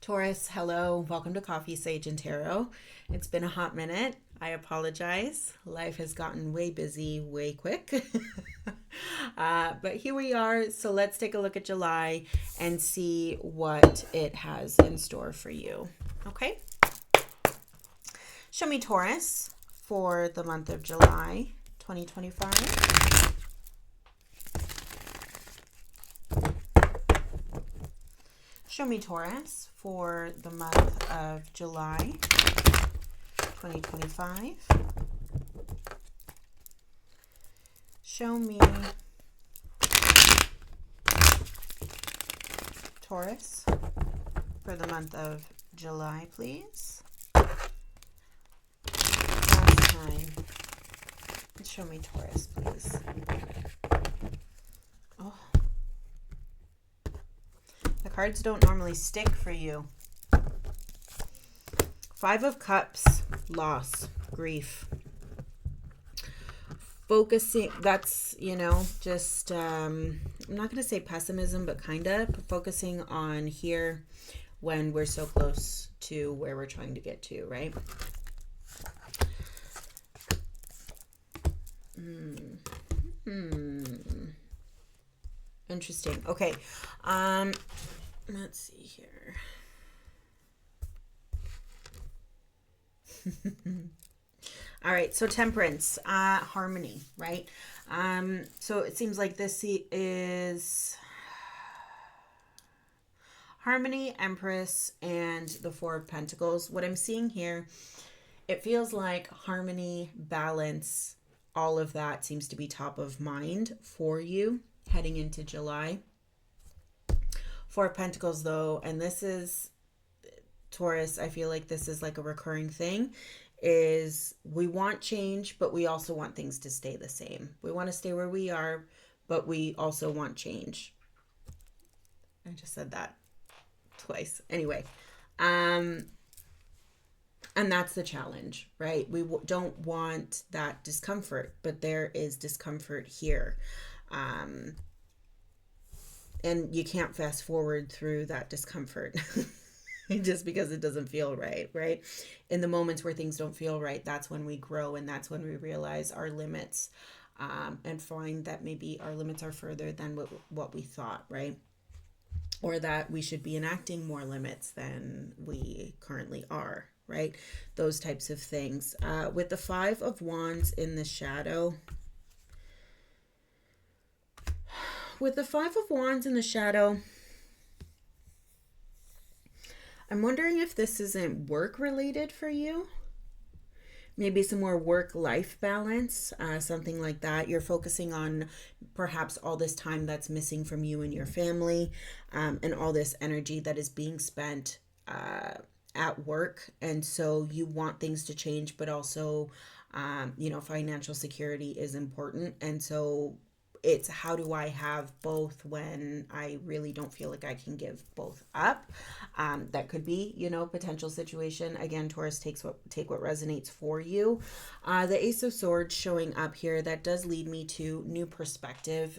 Taurus, hello. Welcome to Coffee, Sage, and Tarot. It's been a hot minute. I apologize. Life has gotten way busy, way quick. But here we are. So let's take a look at July and see what it has in store for you. Okay? Show me Taurus for the month of July 2025. Show me Taurus for the month of July 2025. Show me Taurus for the month of July, please. Last time. Show me Taurus, please. Oh. The cards don't normally stick for you. Five of Cups, loss, grief. Focusing, that's, just, I'm not going to say pessimism, but kind of focusing on here when we're so close to where we're trying to get to, right? Interesting. Okay. Let's see here. All right, so Temperance, harmony, right? So it seems like this is harmony, Empress, and the Four of Pentacles. What I'm seeing here, it feels like harmony, balance, all of that seems to be top of mind for you heading into July. Four of Pentacles, though, and this is Taurus, I feel like this is like a recurring thing, is we want change, but we also want things to stay the same. We want to stay where we are, but we also want change. I just said that twice. Anyway, and that's the challenge, right? We don't want that discomfort, but there is discomfort here. And you can't fast forward through that discomfort just because it doesn't feel right, right? In the moments where things don't feel right, that's when we grow, and that's when we realize our limits, and find that maybe our limits are further than what we thought, right? Or that we should be enacting more limits than we currently are, right? Those types of things. With the Five of Wands in the shadow, I'm wondering if this isn't work related for you. Maybe some more work-life balance, something like that. You're focusing on perhaps all this time that's missing from you and your family, and all this energy that is being spent at work. And so you want things to change, but also, financial security is important. And so it's how do I have both when I really don't feel like I can give both up. That could be, potential situation. Again, Taurus, take what resonates for you. The Ace of Swords showing up here, that does lead me to new perspective,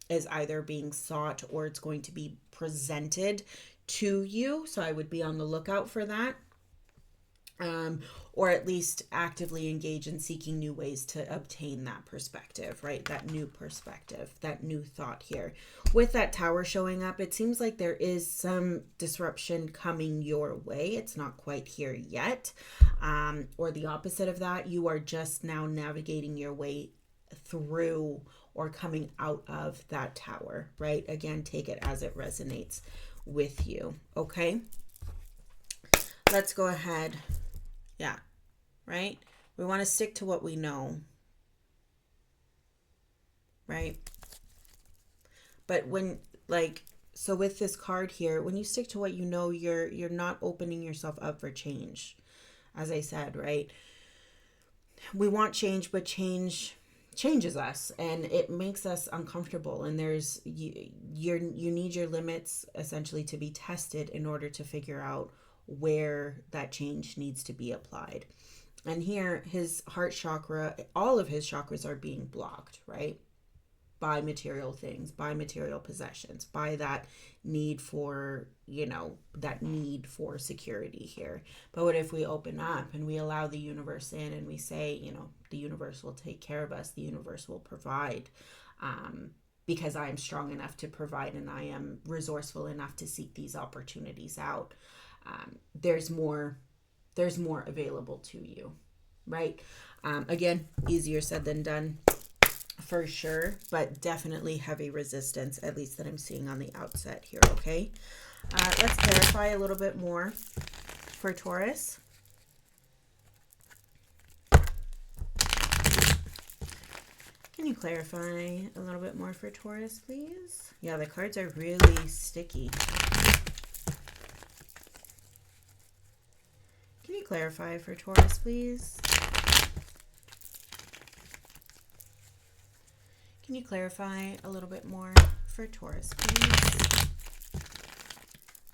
is either being sought or it's going to be presented to you. So I would be on the lookout for that. Or at least actively engage in seeking new ways to obtain that perspective, right? That new perspective, that new thought here. With that Tower showing up, it seems like there is some disruption coming your way. It's not quite here yet. Or the opposite of that, you are just now navigating your way through or coming out of that Tower, right? Again, take it as it resonates with you, okay? Let's go ahead. Yeah, right? We want to stick to what we know, right? But when, so with this card here, when you stick to what you know, you're not opening yourself up for change. As I said, right? We want change, but change changes us and it makes us uncomfortable. And there's, you need your limits essentially to be tested in order to figure out where that change needs to be applied. And here, his heart chakra, all of his chakras are being blocked, right? buy material things, buy material possessions, buy that need for, that need for security here. But what if we open up and we allow the universe in and we say, the universe will take care of us, the universe will provide, because I am strong enough to provide and I am resourceful enough to seek these opportunities out. There's more available to you, right? Again, easier said than done for sure, but definitely heavy resistance, at least that I'm seeing on the outset here, okay? Let's clarify a little bit more for Taurus. Can you clarify a little bit more for Taurus, please? Yeah, the cards are really sticky. Can you clarify for Taurus, please? Can you clarify a little bit more for Taurus, please?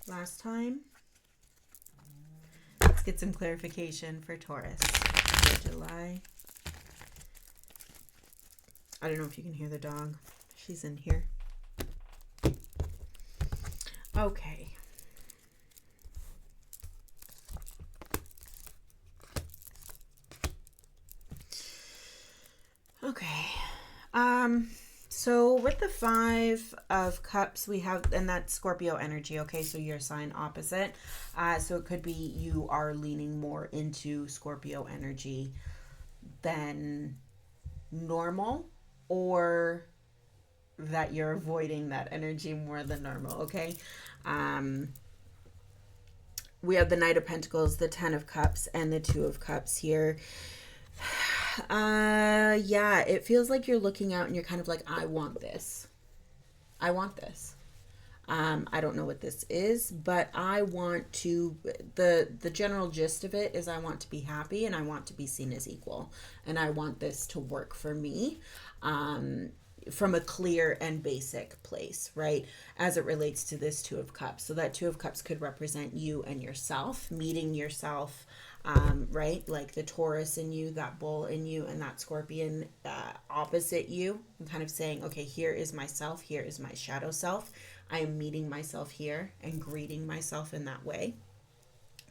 Last time. Let's get some clarification for Taurus for July. I don't know if you can hear the dog. She's in here. Okay. Okay. So with the 5 of Cups, we have, and that's Scorpio energy, okay? So your sign opposite. So it could be you are leaning more into Scorpio energy than normal, or that you're avoiding that energy more than normal, okay? We have the Knight of Pentacles, the 10 of Cups, and the 2 of Cups here. Yeah, it feels like you're looking out and you're kind of like, I want this. I want this. I don't know what this is, but I want to, the general gist of it is I want to be happy and I want to be seen as equal. And I want this to work for me, from a clear and basic place, right? As it relates to this 2 of Cups. So that 2 of Cups could represent you and yourself, meeting yourself, right? Like the Taurus in you, that bull in you, and that Scorpion opposite you, and kind of saying, okay, here is myself, here is my shadow self. I am meeting myself here and greeting myself in that way,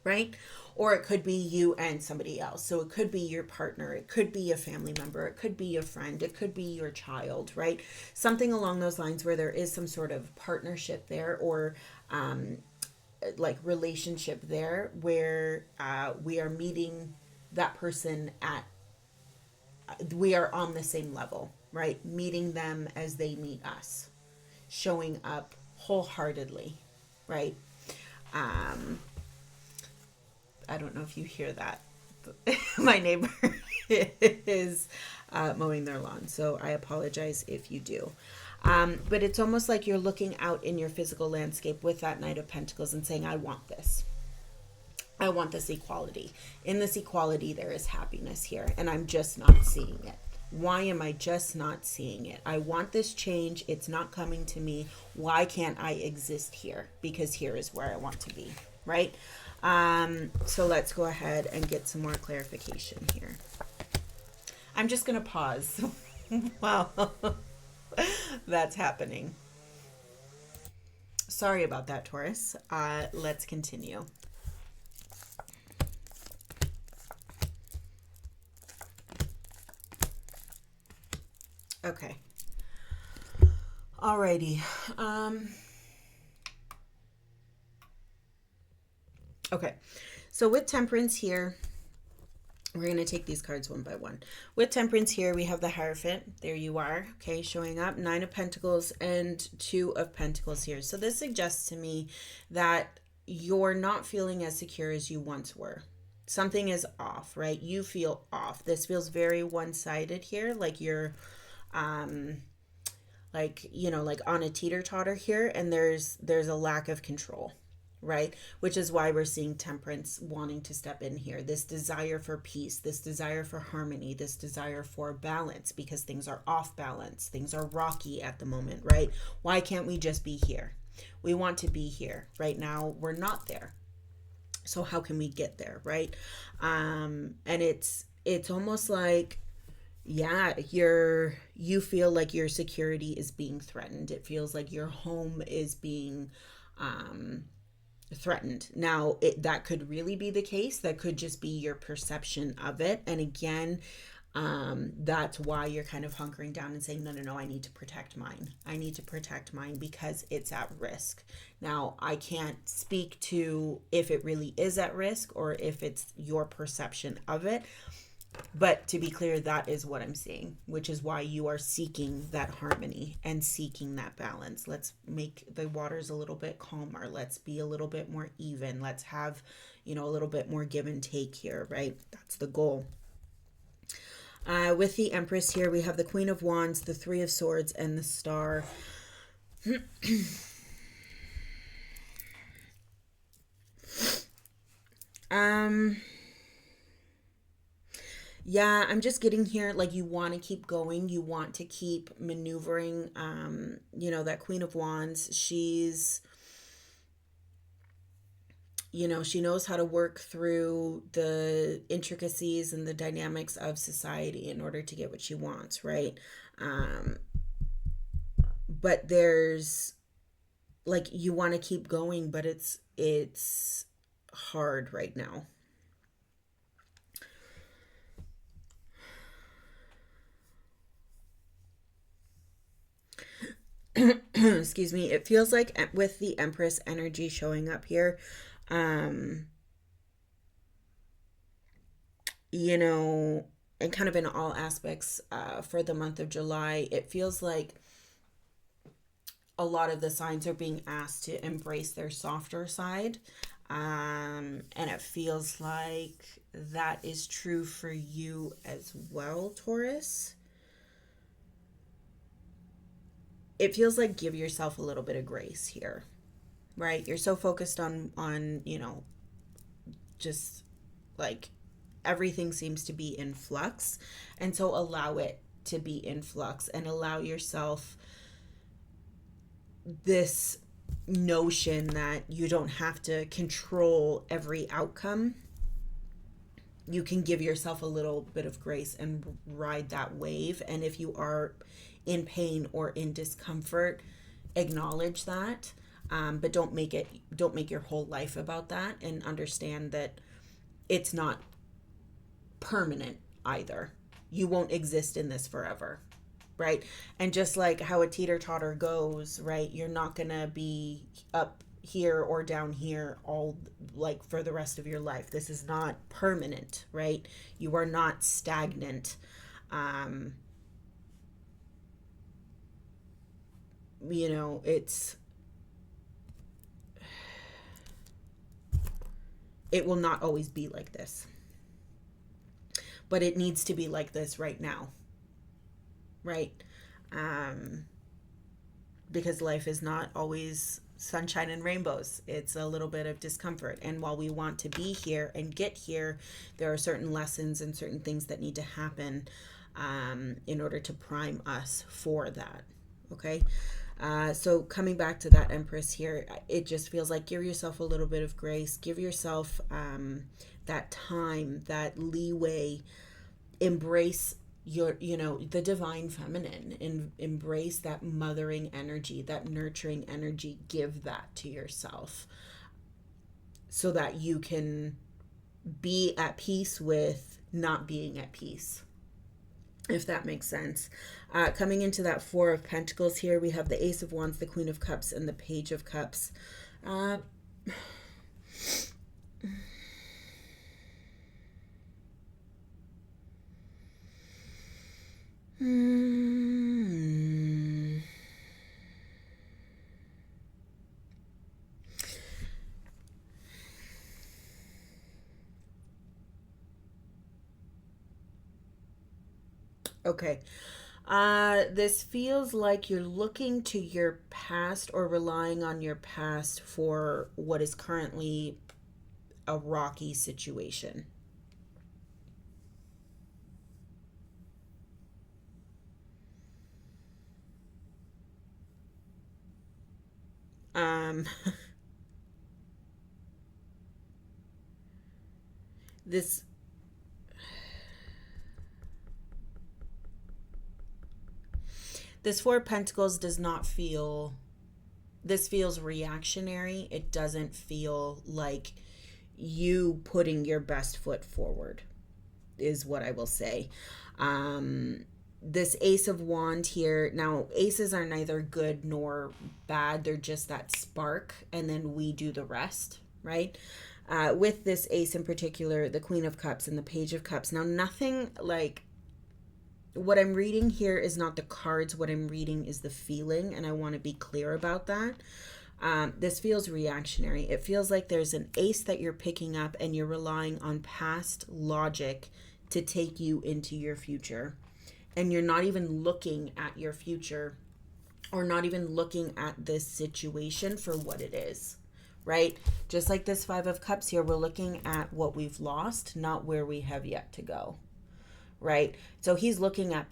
right? Or it could be you and somebody else. So it could be your partner, it could be a family member, it could be a friend, it could be your child, right? Something along those lines where there is some sort of partnership there, or like relationship there, where we are meeting that person at, we are on the same level, right? Meeting them as they meet us, showing up wholeheartedly, right? I don't know if you hear that. My neighbor is mowing their lawn, so I apologize if you do. But it's almost like you're looking out in your physical landscape with that Knight of Pentacles and saying, I want this. I want this equality. In this equality, there is happiness here, and I'm just not seeing it. Why am I just not seeing it? I want this change. It's not coming to me. Why can't I exist here? Because here is where I want to be, right? So let's go ahead and get some more clarification here. I'm just going to pause. Wow. That's happening. Sorry about that, Taurus. Let's continue. Okay. Alrighty. Okay. So with Temperance here, we're going to take these cards one by one. With Temperance here, we have the Hierophant. There you are. Okay, showing up. 9 of Pentacles and 2 of Pentacles here. So this suggests to me that you're not feeling as secure as you once were. Something is off, right? You feel off. This feels very one-sided here, like you're like, you know, like on a teeter-totter here, and there's a lack of control, right? Which is why we're seeing Temperance wanting to step in here. This desire for peace, this desire for harmony, this desire for balance, because things are off balance. Things are rocky at the moment, right? Why can't we just be here? We want to be here. Right now, we're not there. So how can we get there, right? And it's almost like Yeah, you feel like your security is being threatened. It feels like your home is being um threatened. Now, that could really be the case. That could just be your perception of it. And again, that's why you're kind of hunkering down and saying, no, no, no, I need to protect mine. I need to protect mine because it's at risk. Now, I can't speak to if it really is at risk or if it's your perception of it. But to be clear, that is what I'm seeing, which is why you are seeking that harmony and seeking that balance. Let's make the waters a little bit calmer. Let's be a little bit more even. Let's have, a little bit more give and take here, right? That's the goal. With the Empress here, we have the Queen of Wands, the Three of Swords, and the Star. um, yeah, I'm just getting here like you want to keep going. You want to keep maneuvering. That Queen of Wands, she knows how to work through the intricacies and the dynamics of society in order to get what she wants, right? Um, but there's like you want to keep going, but it's hard right now. Excuse me. It feels like with the Empress energy showing up here, um, you know, and kind of in all aspects for the month of July, it feels like a lot of the signs are being asked to embrace their softer side. And it feels like that is true for you as well, Taurus. It feels like give yourself a little bit of grace here, right? You're so focused on just like everything seems to be in flux. And so allow it to be in flux and allow yourself this notion that you don't have to control every outcome. You can give yourself a little bit of grace and ride that wave. And if you are in pain or in discomfort, acknowledge that. But don't make your whole life about that, and understand that it's not permanent either. You won't exist in this forever, right? And just like how a teeter totter goes, right? You're not gonna be up here or down here all like for the rest of your life. This is not permanent, right? You are not stagnant. Um, it's it will not always be like this, but it needs to be like this right now, right? Um, because life is not always sunshine and rainbows. It's a little bit of discomfort. And while we want to be here and get here, there are certain lessons and certain things that need to happen in order to prime us for that. Okay. So coming back to that Empress here, it just feels like give yourself a little bit of grace, give yourself that time, that leeway, embrace the divine feminine, and embrace that mothering energy, that nurturing energy. Give that to yourself so that you can be at peace with not being at peace, if that makes sense. Coming into that Four of Pentacles here, we have the Ace of Wands, the Queen of Cups, and the Page of Cups. uh, hmm. Okay. This feels like you're looking to your past or relying on your past for what is currently a rocky situation. Um, this This Four of Pentacles does not feel, this feels reactionary. It doesn't feel like you putting your best foot forward, is what I will say. This Ace of Wands here, now aces are neither good nor bad. They're just that spark, and then we do the rest, right? With this ace in particular, the Queen of Cups and the Page of Cups. Now, nothing like, what I'm reading here is not the cards. What I'm reading is the feeling, and I want to be clear about that. This feels reactionary. It feels like there's an ace that you're picking up and you're relying on past logic to take you into your future. And you're not even looking at your future, or not even looking at this situation for what it is, right? Just like this Five of Cups here, we're looking at what we've lost, not where we have yet to go, right? So he's looking at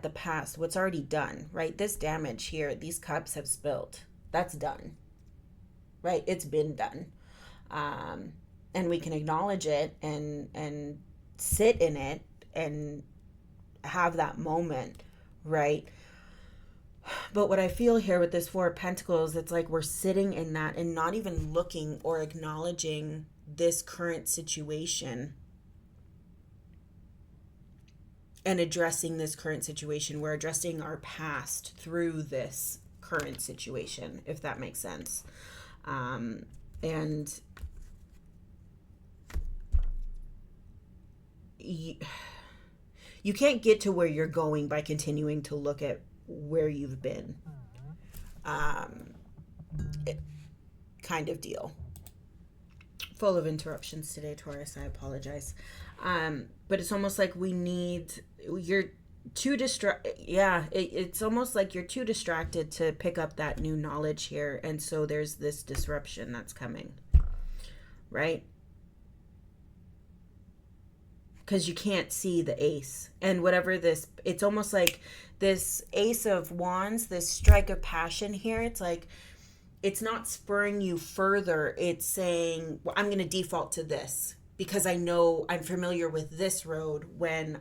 the past, what's already done, right? This damage here, these cups have spilled. That's done, right? It's been done. And we can acknowledge it and sit in it and have that moment, right? But what I feel here with this Four of Pentacles, it's like we're sitting in that and not even looking or acknowledging this current situation and addressing this current situation. We're addressing our past through this current situation, if that makes sense. And you can't get to where you're going by continuing to look at where you've been. Kind of deal. Full of interruptions today, Taurus. I apologize. But it's almost like you're too it's almost like you're too distracted to pick up that new knowledge here. And so there's this disruption that's coming, right? Because you can't see the ace. And whatever this, it's almost like this Ace of Wands, this strike of passion here, it's like, it's not spurring you further. It's saying, well, I'm going to default to this because I know I'm familiar with this road when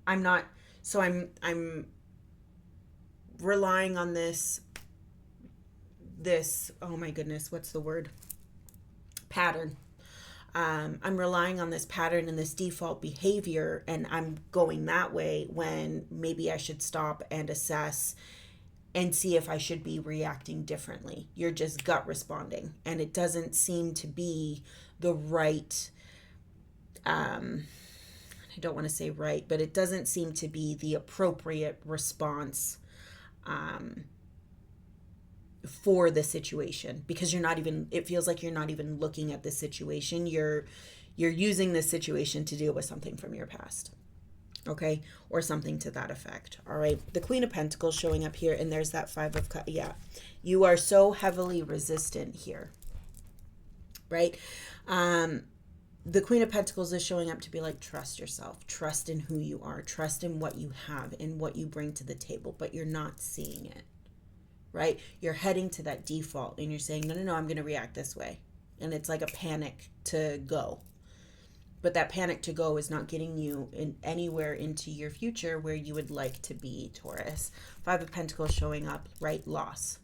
I'm not. So I'm relying on this, oh my goodness, what's the word? Pattern. I'm relying on this pattern and this default behavior, and I'm going that way when maybe I should stop and assess and see if I should be reacting differently. You're just gut responding, and it doesn't seem to be the right, I don't want to say right, but it doesn't seem to be the appropriate response for the situation, because it feels like you're not even looking at the situation. You're using this situation to deal with something from your past, okay, or something to that effect. All right, the Queen of Pentacles showing up here, and there's that Five of Cups. Yeah, you are so heavily resistant here, right? The Queen of Pentacles is showing up to be like, trust yourself, trust in who you are, trust in what you have and what you bring to the table, but you're not seeing it. Right? You're heading to that default and you're saying, no, I'm going to react this way. And it's like a panic to go. But that panic to go is not getting you anywhere into your future where you would like to be, Taurus. Five of Pentacles showing up, right? Loss.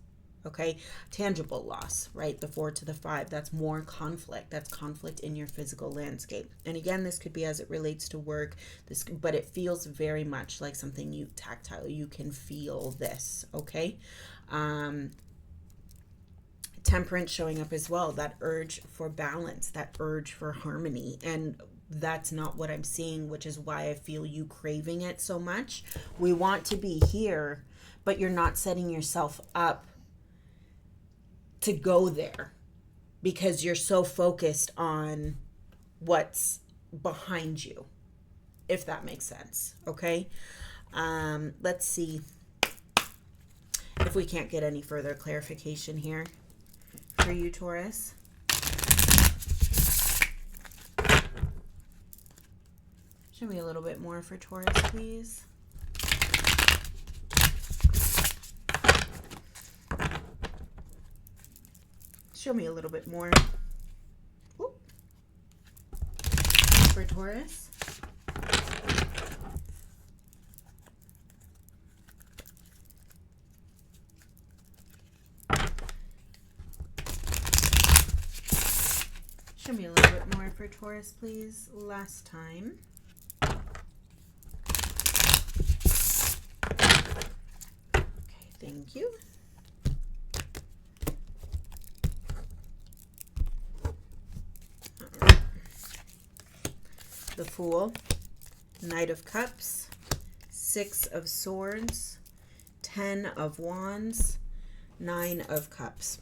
Okay? Tangible loss, right? The 4 to the 5. That's more conflict. That's conflict in your physical landscape. And again, this could be as it relates to work, but it feels very much like something tactile. You can feel this, okay? Temperance showing up as well, that urge for balance, that urge for harmony, and that's not what I'm seeing, which is why I feel you craving it so much. We want to be here, but you're not setting yourself up to go there because you're so focused on what's behind you, if that makes sense. Okay, let's see if we can't get any further clarification here for you, Taurus. Show me a little bit more for Taurus, please. Show me a little bit more. Whoop. For Taurus. Show me a little bit more for Taurus, please. Last time. Okay, thank you. All right. The Fool, Knight of Cups, Six of Swords, 10 of Wands, 9 of Cups.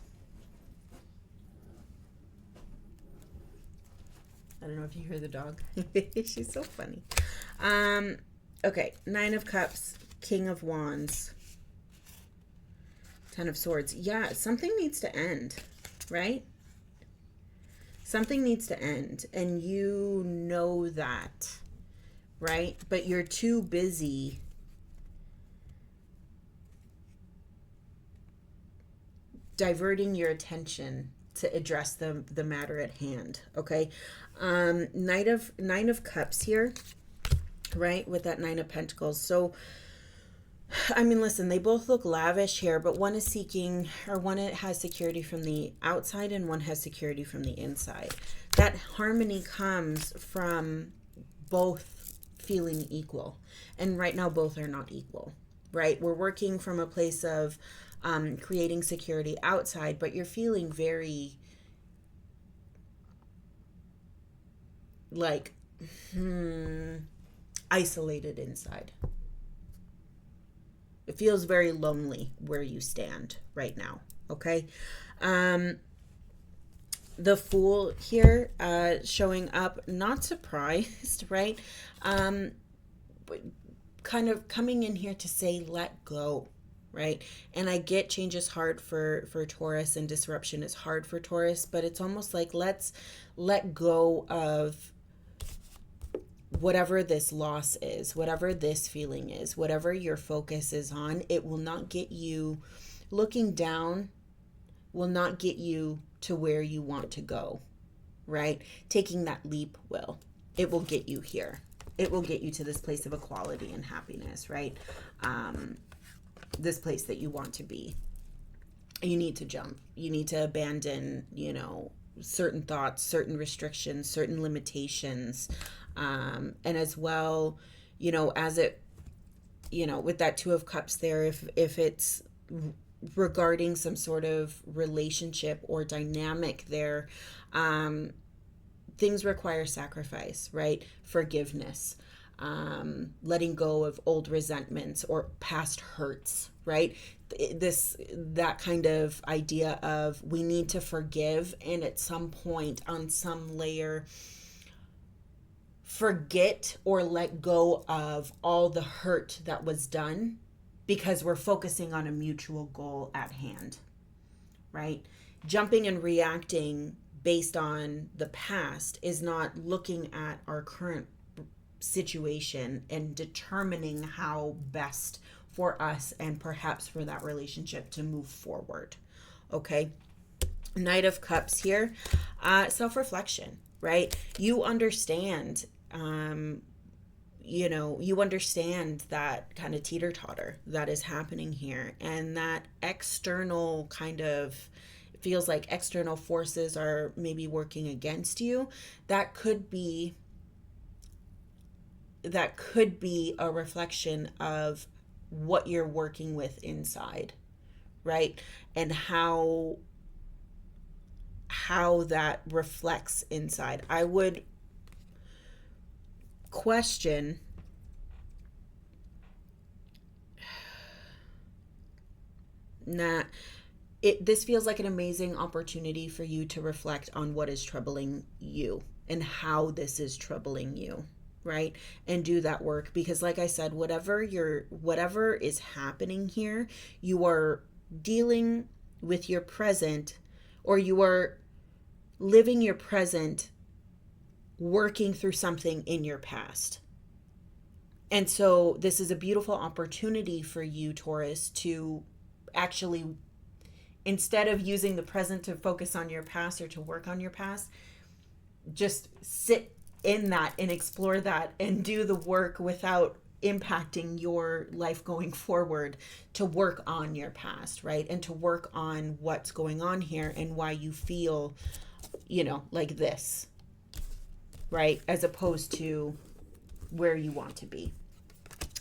I don't know if you hear the dog. She's so funny. Okay, 9 of Cups, King of Wands, 10 of Swords. Yeah, something needs to end, right? Something needs to end, and you know that, right? But you're too busy diverting your attention to address the matter at hand. Okay. Nine of Cups here, right, with that 9 of Pentacles. So I mean, listen, they both look lavish here, but one is seeking, or one has security from the outside and one has security from the inside. That harmony comes from both feeling equal, and right now both are not equal, right? We're working from a place of creating security outside, but you're feeling very like isolated inside. It feels very lonely where you stand right now. Okay. The Fool here, showing up, not surprised, right? But kind of coming in here to say, let go, right? And I get change is hard for Taurus, and disruption is hard for Taurus, but it's almost like let's let go of whatever this loss is, whatever this feeling is, whatever your focus is on. It will not get you, looking down will not get you to where you want to go, right? Taking that leap will. It will get you here. It will get you to this place of equality and happiness, right? This place that you want to be. You need to jump. You need to abandon, certain thoughts, certain restrictions, certain limitations. And as well, as it, with that 2 of Cups there, if it's regarding some sort of relationship or dynamic there, things require sacrifice, right? Forgiveness, letting go of old resentments or past hurts, right? That kind of idea of we need to forgive, and at some point on some layer forget or let go of all the hurt that was done, because we're focusing on a mutual goal at hand, right? Jumping and reacting based on the past is not looking at our current situation and determining how best for us and perhaps for that relationship to move forward. Okay. Knight of Cups here, self-reflection, right? You understand, you understand that kind of teeter-totter that is happening here, and that external kind of feels like external forces are maybe working against you. That could be a reflection of what you're working with inside, right? And how that reflects inside. I would question this feels like an amazing opportunity for you to reflect on what is troubling you and how this is troubling you, right? And do that work, because like I said, whatever is happening here, you are dealing with your present, or you are living your present working through something in your past. And so this is a beautiful opportunity for you, Taurus, to actually, instead of using the present to focus on your past or to work on your past, just sit in that and explore that and do the work without impacting your life going forward, to work on your past, right? And to work on what's going on here and why you feel like this, right? As opposed to where you want to be.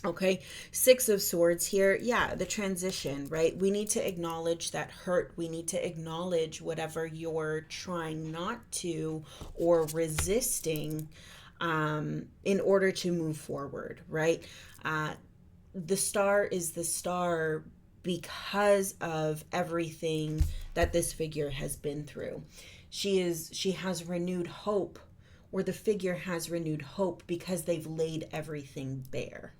Okay, Six of Swords here. Yeah, the transition, right? We need to acknowledge that hurt. We need to acknowledge whatever you're trying not to or resisting in order to move forward, right? The star is the star because of everything that this figure has been through. She has renewed hope, or the figure has renewed hope because they've laid everything bare,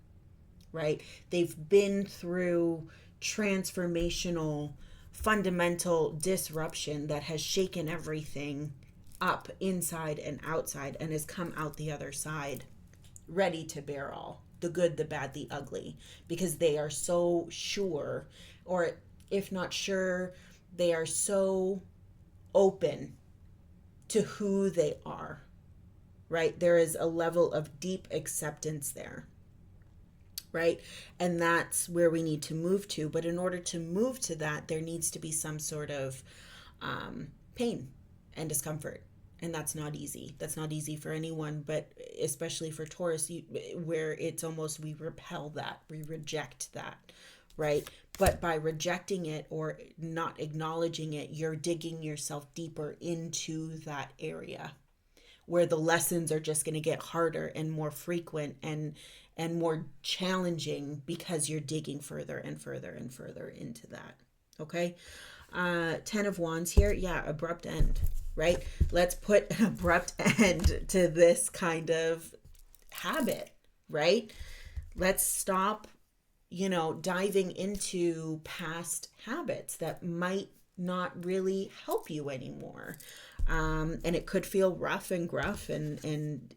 right? They've been through transformational, fundamental disruption that has shaken everything up inside and outside and has come out the other side ready to bear all the good, the bad, the ugly, because they are so sure, or if not sure, they are so open to who they are, right? There is a level of deep acceptance there, right? And that's where we need to move to. But in order to move to that, there needs to be some sort of pain and discomfort. And that's not easy. That's not easy for anyone, but especially for Taurus, where it's almost we repel that, we reject that, right? But by rejecting it or not acknowledging it, you're digging yourself deeper into that area where the lessons are just going to get harder and more frequent and more challenging because you're digging further and further and further into that. Okay. 10 of Wands here. Yeah. Abrupt end, right? Let's put an abrupt end to this kind of habit, right? Let's stop, diving into past habits that might not really help you anymore. And it could feel rough and gruff and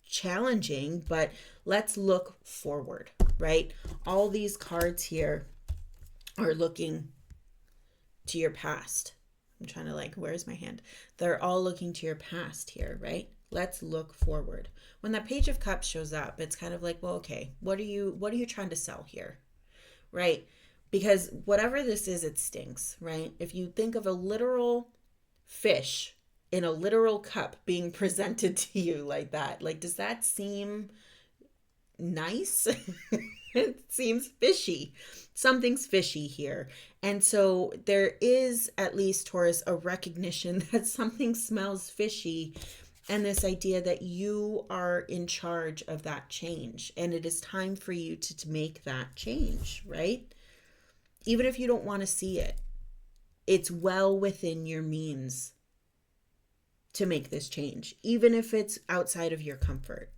challenging, but let's look forward, right? All these cards here are looking to your past. I'm trying to where's my hand? They're all looking to your past here, right? Let's look forward. When that Page of Cups shows up, it's kind of well, okay, what are you trying to sell here? Right? Because whatever this is, it stinks, right? If you think of a literal fish in a literal cup being presented to you like that, does that seem nice? It seems fishy. Something's fishy here. And so there is, at least Taurus, a recognition that something smells fishy, and this idea that you are in charge of that change. And it is time for you to make that change, right? Even if you don't want to see it, it's well within your means to make this change, even if it's outside of your comfort,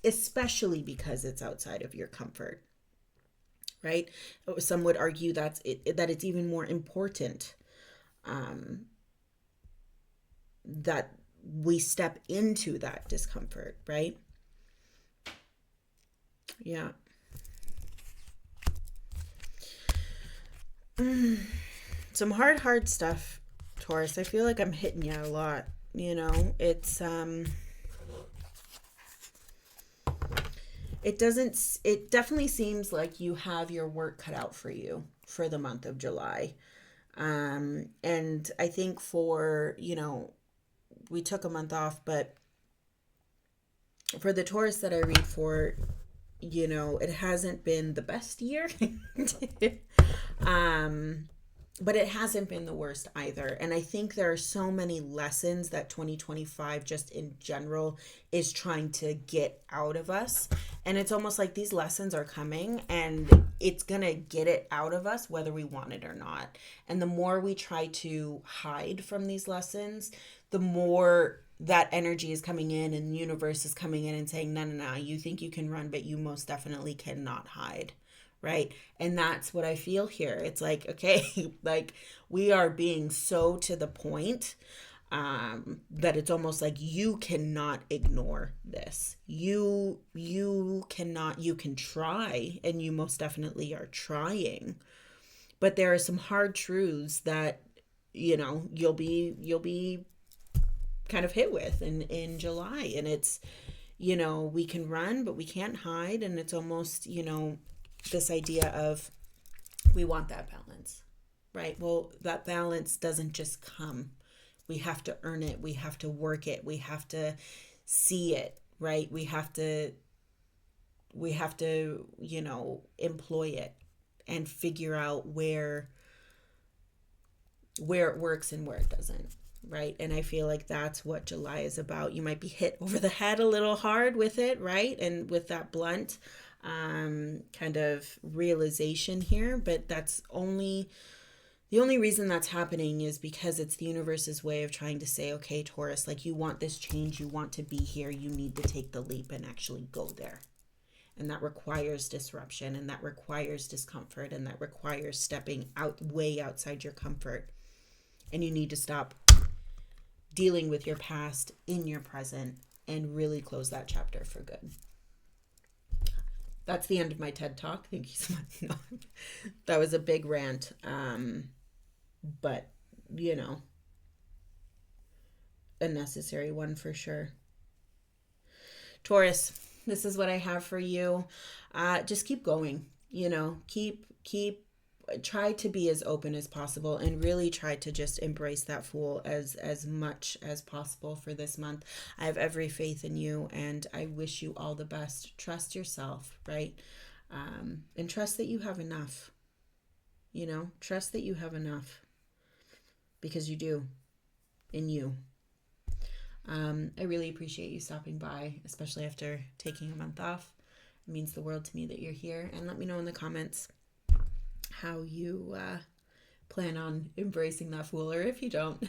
especially because it's outside of your comfort, right? Some would argue that it's even more important that we step into that discomfort, right? Yeah. Some hard stuff, Taurus. I feel like I'm hitting you a lot. It's it definitely seems like you have your work cut out for you for the month of July. And I think we took a month off, but for the Taurus that I read for, it hasn't been the best year. But it hasn't been the worst either. And I think there are so many lessons that 2025 just in general is trying to get out of us. And it's almost like these lessons are coming and it's going to get it out of us whether we want it or not. And the more we try to hide from these lessons, the more that energy is coming in and the universe is coming in and saying, no, you think you can run, but you most definitely cannot hide. Right. And that's what I feel here. It's okay, we are being so to the point that it's almost like you cannot ignore this. You cannot, you can try, and you most definitely are trying. But there are some hard truths that, you'll be kind of hit with in July. And it's, we can run, but we can't hide. And it's almost, this idea of we want that balance, right? Well, that balance doesn't just come. We have to earn it. We have to work it. We have to see it, right? We have to, employ it and figure out where it works and where it doesn't, right? And I feel like that's what July is about. You might be hit over the head a little hard with it, right? And with that blunt kind of realization here, but that's only the only reason that's happening is because it's the universe's way of trying to say, okay, Taurus, like you want this change, you want to be here, you need to take the leap and actually go there. And that requires disruption, and that requires discomfort, and that requires stepping out way outside your comfort. And you need to stop dealing with your past in your present and really close that chapter for good. That's the end of my TED Talk. Thank you so much. No, that was a big rant. But, a necessary one for sure. Taurus, this is what I have for you. Just keep going, try to be as open as possible and really try to just embrace that Fool as much as possible for this month. I have every faith in you, and I wish you all the best. Trust yourself, right? And trust that you have enough. Trust that you have enough, because you do, in you. I really appreciate you stopping by, especially after taking a month off. It means the world to me that you're here. And let me know in the comments how you plan on embracing that Fool, or if you don't,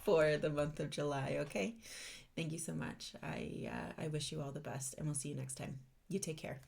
for the month of July, okay? Thank you so much. I wish you all the best, and we'll see you next time. You take care.